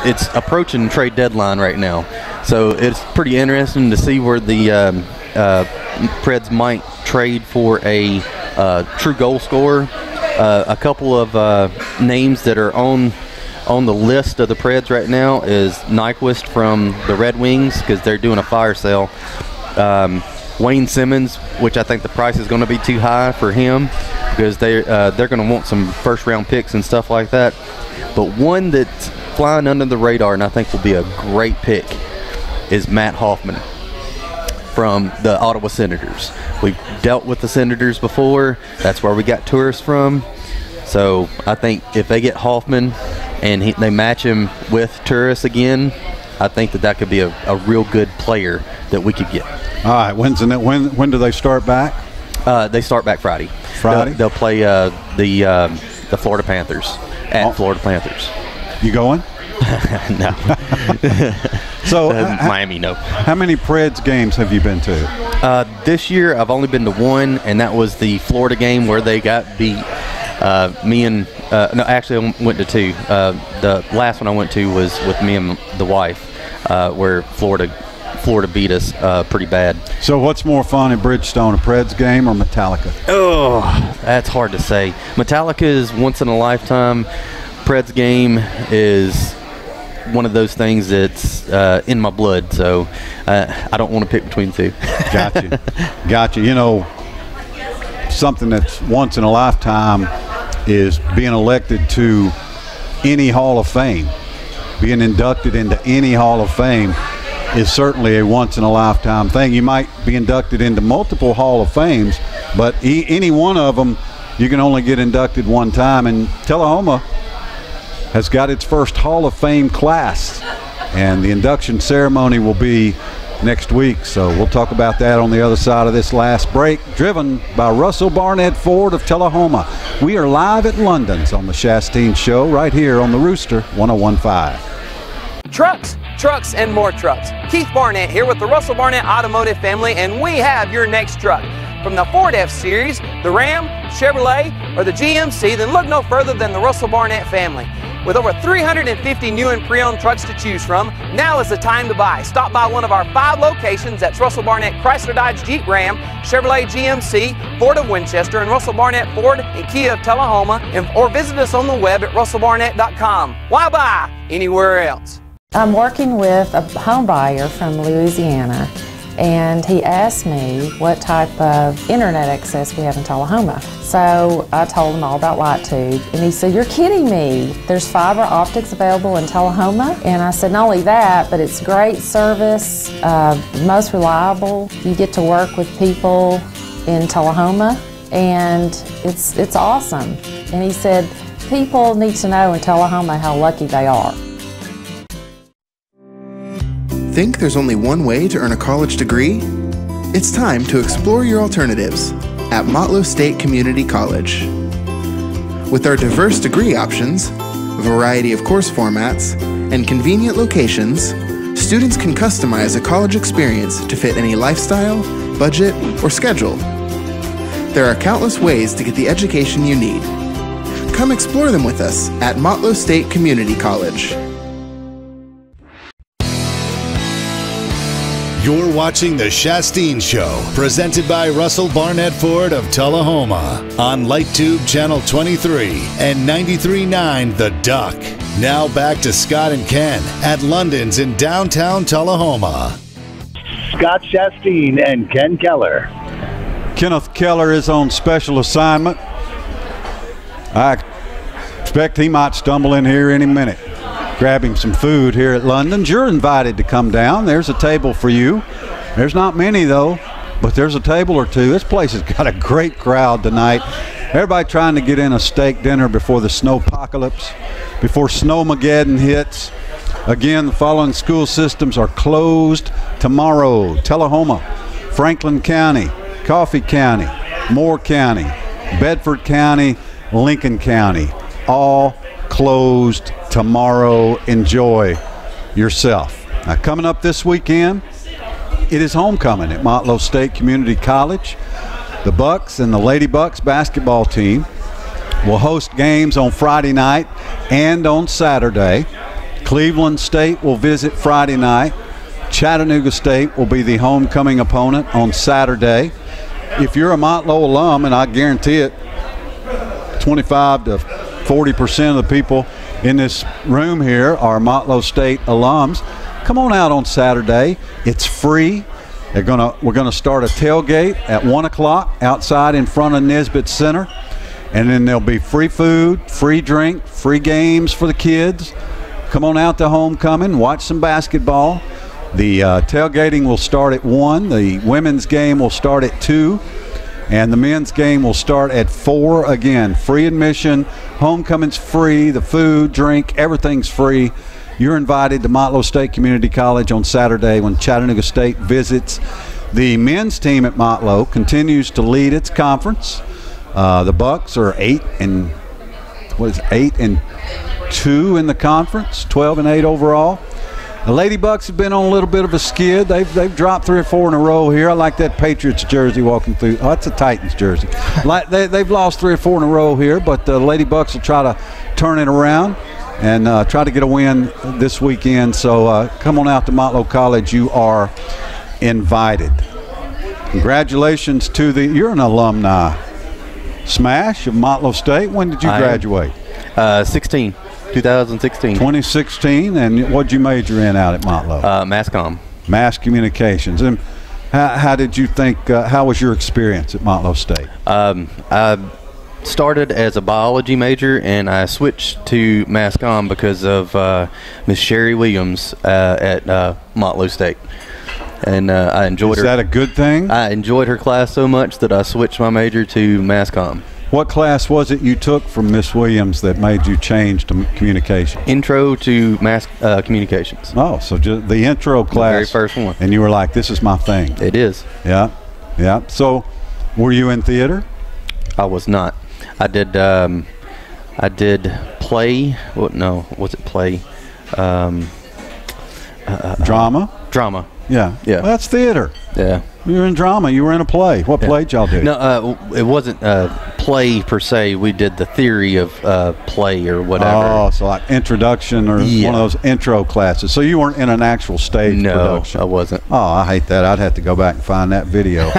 it's approaching trade deadline right now. So it's pretty interesting to see where the Preds might trade for a true goal scorer. A couple of names that are on the list of the Preds right now is Nyquist from the Red Wings, because they're doing a fire sale. Wayne Simmons, which I think the price is going to be too high for him, because they're going to want some first-round picks and stuff like that. But one that's flying under the radar and I think will be a great pick is Matt Hoffman from the Ottawa Senators. We've dealt with the Senators before. That's where we got tourists from. So I think if they get Hoffman and they match him with tourists again, I think that could be a real good player that we could get. All right, when do they start back? They start back Friday. They'll play the Florida Panthers at Florida Panthers. You going? No. So Miami, no. How many Preds games have you been to? This year I've only been to one, and that was the Florida game where they got beat. Actually I went to 2. The last one I went to was with me and the wife, where Florida beat us pretty bad. So what's more fun in Bridgestone, a Preds game or Metallica? Oh, that's hard to say. Metallica is once in a lifetime. Preds game is one of those things that's in my blood, so I don't want to pick between 2. Gotcha. You know, something that's once in a lifetime is being elected to any Hall of Fame. Being inducted into any Hall of Fame is certainly a once in a lifetime thing. You might be inducted into multiple Hall of Fames, but any one of them you can only get inducted one time, and Tullahoma has got its first Hall of Fame class, and the induction ceremony will be next week. So we'll talk about that on the other side of this last break, driven by Russell Barnett Ford of Tullahoma. We are live at London's on the Shasteen Show right here on the Rooster 101.5. Trucks, and more trucks. Keith Barnett here with the Russell Barnett Automotive family, and we have your next truck. From the Ford F-Series, the Ram, Chevrolet, or the GMC, then look no further than the Russell Barnett family. With over 350 new and pre-owned trucks to choose from, now is the time to buy. Stop by one of our 5 locations. That's Russell Barnett Chrysler Dodge Jeep Ram, Chevrolet GMC, Ford of Winchester, and Russell Barnett Ford and Kia of Tullahoma, or visit us on the web at russellbarnett.com. Why buy anywhere else? I'm working with a home buyer from Louisiana, and he asked me what type of internet access we have in Tullahoma. So I told him all about LightTube, and he said, "You're kidding me. There's fiber optics available in Tullahoma?" And I said, "Not only that, but it's great service, most reliable. You get to work with people in Tullahoma, and it's awesome." And he said, "People need to know in Tullahoma how lucky they are." Think there's only one way to earn a college degree? It's time to explore your alternatives at Motlow State Community College. With our diverse degree options, variety of course formats, and convenient locations, students can customize a college experience to fit any lifestyle, budget, or schedule. There are countless ways to get the education you need. Come explore them with us at Motlow State Community College. You're watching The Shasteen Show, presented by Russell Barnett Ford of Tullahoma on LightTube Channel 23 and 93.9 The Duck. Now back to Scott and Ken at London's in downtown Tullahoma. Scott Shasteen and Ken Keller. Kenneth Keller is on special assignment. I expect he might stumble in here any minute. Grabbing some food here at London's. You're invited to come down. There's a table for you. There's not many though, but there's a table or two. This place has got a great crowd tonight. Everybody trying to get in a steak dinner before the snowpocalypse, before Snowmageddon hits. Again, the following school systems are closed tomorrow: Tullahoma, Franklin County, Coffee County, Moore County, Bedford County, Lincoln County, all closed tomorrow. Enjoy yourself. Now, coming up this weekend, it is homecoming at Motlow State Community College. The Bucks and the Lady Bucks basketball team will host games on Friday night and on Saturday. Cleveland State will visit Friday night. Chattanooga State will be the homecoming opponent on Saturday. If you're a Motlow alum, and I guarantee it, 25 to 40% of the people in this room here are Motlow State alums, come on out on Saturday. It's free. We're gonna start a tailgate at 1 o'clock outside in front of Nisbet Center, and then there'll be free food, free drink, free games for the kids. Come on out to homecoming, watch some basketball. The tailgating will start at 1. The women's game will start at 2. And the men's game will start at 4. Again, free admission. Homecoming's free. The food, drink, everything's free. You're invited to Motlow State Community College on Saturday when Chattanooga State visits. The men's team at Motlow continues to lead its conference. The Bucks are 8-2 in the conference, 12-8 overall. The Lady Bucks have been on a little bit of a skid. They've dropped 3 or 4 in a row here. I like that Patriots jersey walking through. Oh, that's a Titans jersey. They've lost 3 or 4 in a row here, but the Lady Bucks will try to turn it around and try to get a win this weekend. So come on out to Motlow College. You are invited. Congratulations to you're an alumni. Smash of Motlow State. When did you graduate? 2016. And what'd you major in out at Motlow? Mass comm. Mass communications. And how did you think, how was your experience at Motlow State? I started as a biology major, and I switched to mass comm because of Miss Sherry Williams at Motlow State. And I enjoyed her. Is that a good thing? I enjoyed her class so much that I switched my major to mass comm. What class was it you took from Miss Williams that made you change to communication? Intro to mass communications. Oh, so just the intro class. The very first one. And you were like, this is my thing. It is. Yeah. So were you in theater? I was not. I did play. What? No, was it play? Drama? Drama. Yeah. Yeah. Well, that's theater. Yeah. You were in drama. You were in a play. What play did y'all do? No, it wasn't play per se. We did the theory of play or whatever. Oh, so like introduction or one of those intro classes. So you weren't in an actual stage production? No, I wasn't. Oh, I hate that. I'd have to go back and find that video.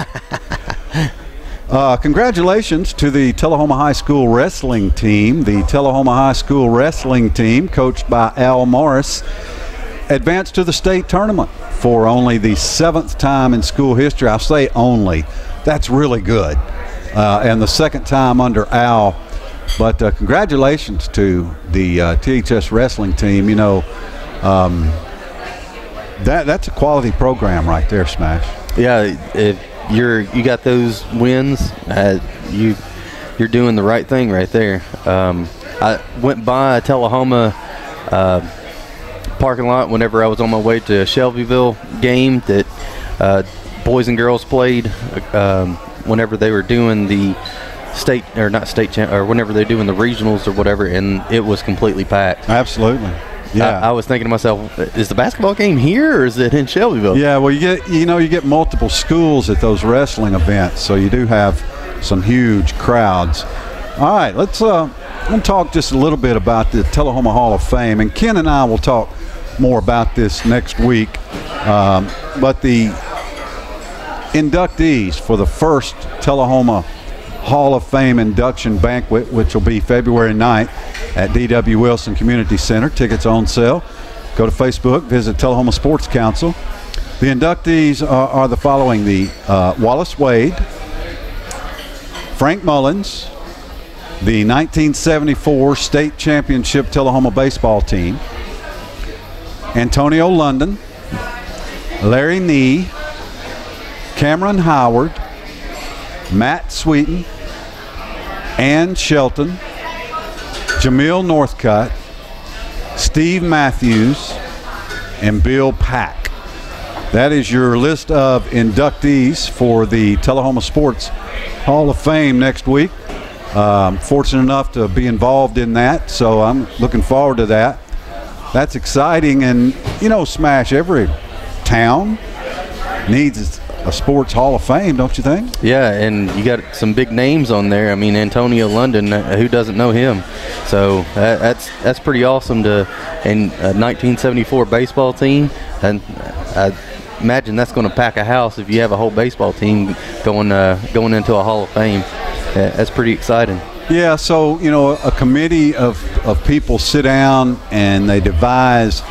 Congratulations to the Tullahoma High School wrestling team. The Tullahoma High School wrestling team, coached by Al Morris, advanced to the state tournament for only the 7th time in school history. I say only. That's really good. And the 2nd time under Al. But congratulations to the THS wrestling team. You know, that's a quality program right there, Smash. Yeah, if you got those wins, you're doing the right thing right there. I went by Tullahoma parking lot whenever I was on my way to a Shelbyville game that boys and girls played whenever they were doing the state, or not state, or whenever they're doing the regionals or whatever, and it was completely packed. Absolutely. Yeah. I was thinking to myself, is the basketball game here or is it in Shelbyville? Yeah, well, you get multiple schools at those wrestling events, so you do have some huge crowds. All right, let's talk just a little bit about the Tullahoma Hall of Fame, and Ken and I will talk more about this next week. But the inductees for the first Tullahoma Hall of Fame induction banquet, which will be February 9th at D.W. Wilson Community Center. Tickets on sale. Go to Facebook, visit Tullahoma Sports Council. The inductees are the following: the Wallace Wade, Frank Mullins, the 1974 state championship Tullahoma baseball team, Antonio London, Larry Nee, Cameron Howard, Matt Sweeten, Ann Shelton, Jamil Northcutt, Steve Matthews, and Bill Pack. That is your list of inductees for the Tullahoma Sports Hall of Fame next week. Fortunate enough to be involved in that, so I'm looking forward to that. That's exciting, and you know, Smash, every town needs a sports Hall of Fame, don't you think? Yeah, and you got some big names on there. I mean, Antonio London, who doesn't know him? So that's pretty awesome to, in a 1974 baseball team, and I imagine that's going to pack a house if you have a whole baseball team going into a Hall of Fame. That's pretty exciting. Yeah, so, you know, a committee of people sit down and they devise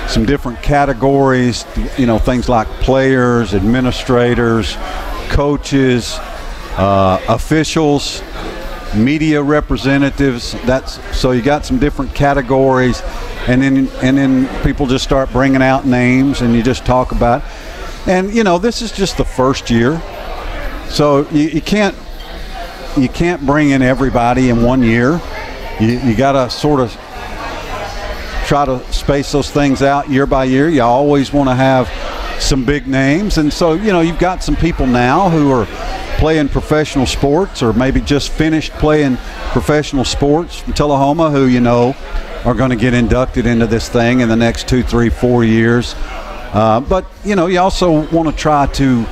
some different categories, you know, things like players, administrators, coaches, officials, media representatives. So you got some different categories, and then people just start bringing out names and you just talk about it. And, you know, this is just the first year, so you can't bring in everybody in one year. You got to sort of try to space those things out year by year. You always want to have some big names, and so, you know, you've got some people now who are playing professional sports or maybe just finished playing professional sports from Tullahoma who, you know, are going to get inducted into this thing in the next 2, 3, 4 years. But, you know, you also want to try to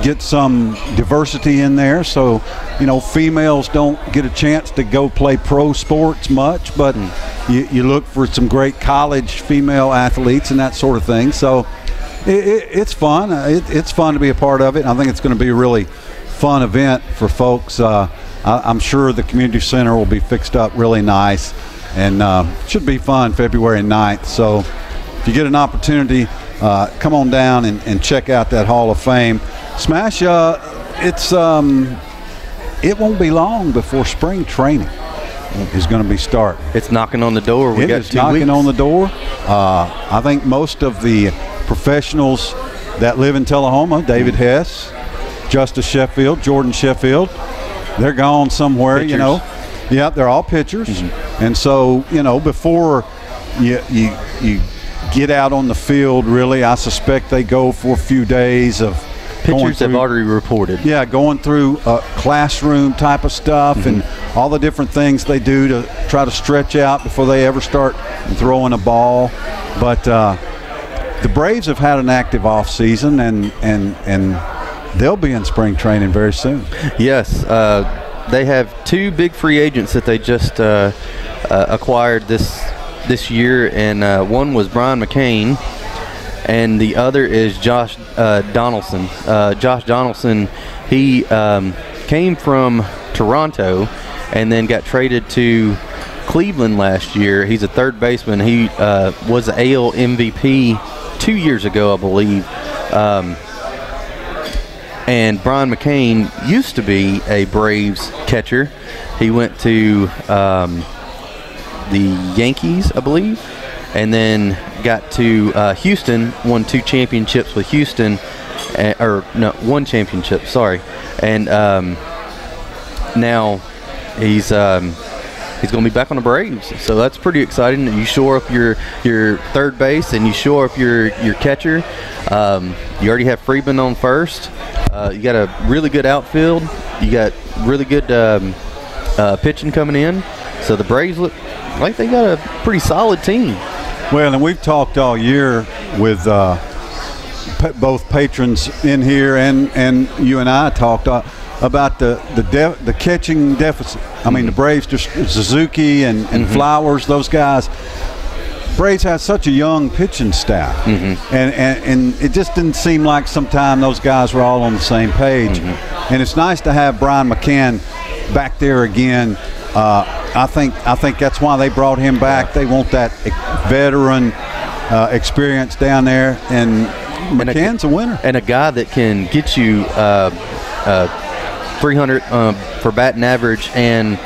get some diversity in there, so, you know, females don't get a chance to go play pro sports much, but you look for some great college female athletes and that sort of thing. So it's fun. It's fun to be a part of it, and I think it's going to be a really fun event for folks. I'm sure the community center will be fixed up really nice, and should be fun February 9th. So if you get an opportunity, come on down and check out that Hall of Fame. Smash, it won't be long before spring training is going to be starting. It's knocking on the door. It is knocking on the door. I think most of the professionals that live in Tullahoma, David Hess, Justice Sheffield, Jordan Sheffield, they're gone somewhere, pitchers. You know. Yeah, they're all pitchers. Mm-hmm. And so, you know, before you get out on the field, really, I suspect they go for a few days of pitchers have already reported. Yeah, going through classroom type of stuff, mm-hmm. and all the different things they do to try to stretch out before they ever start throwing a ball. But the Braves have had an active off season, and they'll be in spring training very soon. Yes, they have 2 big free agents that they just acquired this year, and one was Brian McCain, and the other is Josh Donaldson. Josh Donaldson, he came from Toronto and then got traded to Cleveland last year. He's a third baseman. He was the AL MVP 2 years ago, I believe. And Brian McCain used to be a Braves catcher. He went to the Yankees, I believe, and then got to Houston, won 2 championships with Houston, one championship, sorry. And now he's going to be back on the Braves, so that's pretty exciting. You shore up your third base, and you shore up your catcher. You already have Freeman on first. You got a really good outfield. You got really good pitching coming in. So the Braves look like they got a pretty solid team. Well, and we've talked all year with both patrons in here, and you and I talked about the catching deficit. I mean, the Braves, just Suzuki and Flowers, those guys. Braves has such a young pitching staff, and it just didn't seem like sometime those guys were all on the same page. And it's nice to have Brian McCann back there again. I think that's why they brought him back. They want that veteran experience down there, and McCann's a winner. And a guy that can get you 300 for batting average and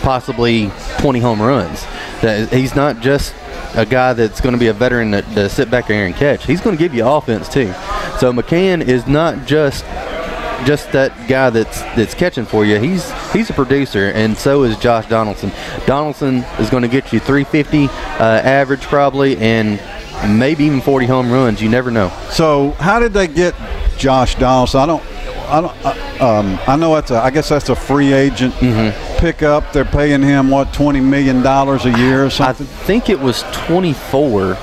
possibly 20 home runs. He's not just a guy that's going to be a veteran to sit back there and catch. He's going to give you offense too. So McCann is not just that guy that's catching for you. He's a producer, and so is Josh Donaldson. Donaldson is going to get you 350 average probably, and maybe even 40 home runs. You never know. So how did they get Josh Donaldson? I know I guess that's a free agent pickup. They're paying him what, $20 million a year or something? I think it was 24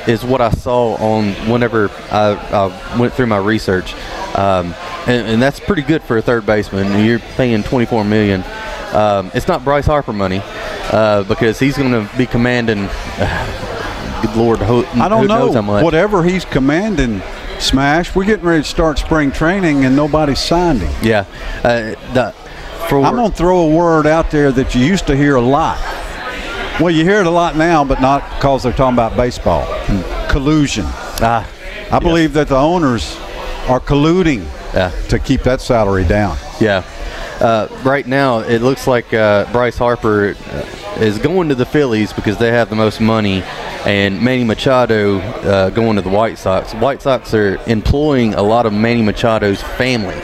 is what I saw on whenever I went through my research, and that's pretty good for a third baseman. You're paying $24 million. It's not Bryce Harper money because he's going to be commanding. Good Lord, I don't know. Knows how much. Whatever he's commanding. Smash, we're getting ready to start spring training and nobody's signed him. Yeah. I'm going to throw a word out there that you used to hear a lot. Well, you hear it a lot now, but not because they're talking about baseball. Collusion. I believe that the owners are colluding to keep that salary down. Yeah. Right now, it looks like Bryce Harper is going to the Phillies because they have the most money, and Manny Machado going to the White Sox. White Sox are employing a lot of Manny Machado's family.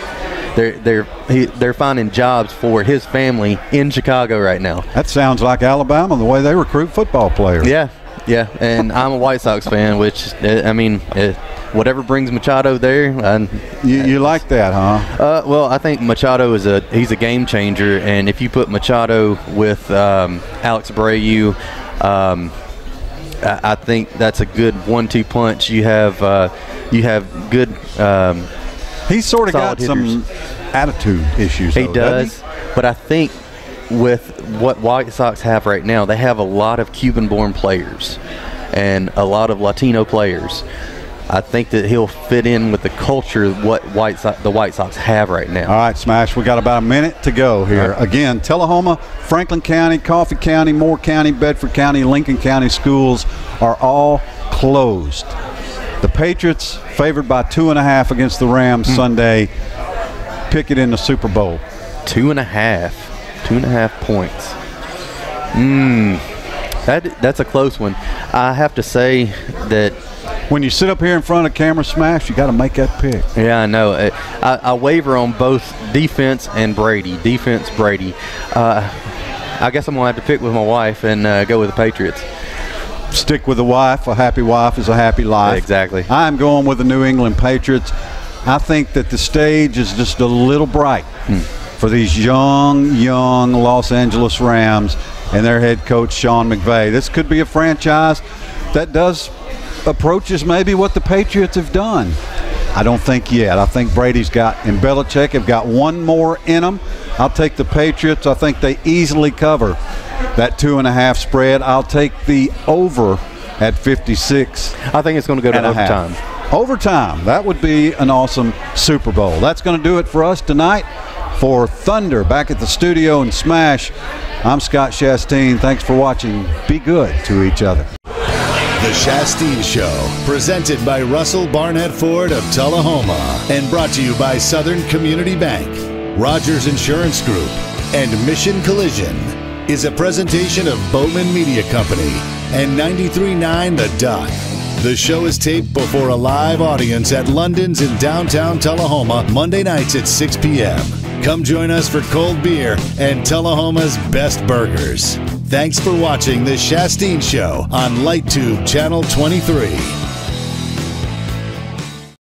They're finding jobs for his family in Chicago right now. That sounds like Alabama, the way they recruit football players. Yeah, and I'm a White Sox fan, which, I mean, whatever brings Machado there. You like that, huh? Well, I think Machado he's a game changer, and if you put Machado with Alex Abreu, I think that's a good 1-2 punch. You have good. He's sort of got some attitude issues. He does, but I think with what White Sox have right now, they have a lot of Cuban-born players and a lot of Latino players. I think that he'll fit in with the culture what the White Sox have right now. All right, Smash, we got about a minute to go here. Right. Again, Tullahoma, Franklin County, Coffee County, Moore County, Bedford County, Lincoln County schools are all closed. The Patriots favored by 2.5 against the Rams Sunday. Pick it in the Super Bowl. 2.5 points. That's a close one. I have to say that when you sit up here in front of camera, Smash, you got to make that pick. Yeah, I know. I waver on both defense and Brady. Defense, Brady. I guess I'm going to have to pick with my wife and go with the Patriots. Stick with the wife. A happy wife is a happy life. Exactly. I'm going with the New England Patriots. I think that the stage is just a little bright for these young Los Angeles Rams and their head coach, Sean McVay. This could be a franchise that approaches maybe what the Patriots have done. I don't think yet. I think Brady's and Belichick have got one more in them. I'll take the Patriots. I think they easily cover that 2.5 spread. I'll take the over at 56. I think it's going to go to overtime. Overtime. That would be an awesome Super Bowl. That's going to do it for us tonight. For Thunder back at the studio and Smash, I'm Scott Shasteen. Thanks for watching. Be good to each other. The Shasteen Show, presented by Russell Barnett Ford of Tullahoma and brought to you by Southern Community Bank, Rogers Insurance Group, and Mission Collision, is a presentation of Bowman Media Company and 93.9 The Duck. The show is taped before a live audience at London's in downtown Tullahoma, Monday nights at 6 p.m. Come join us for cold beer and Tullahoma's best burgers. Thanks for watching The Shasteen Show on LightTube Channel 23.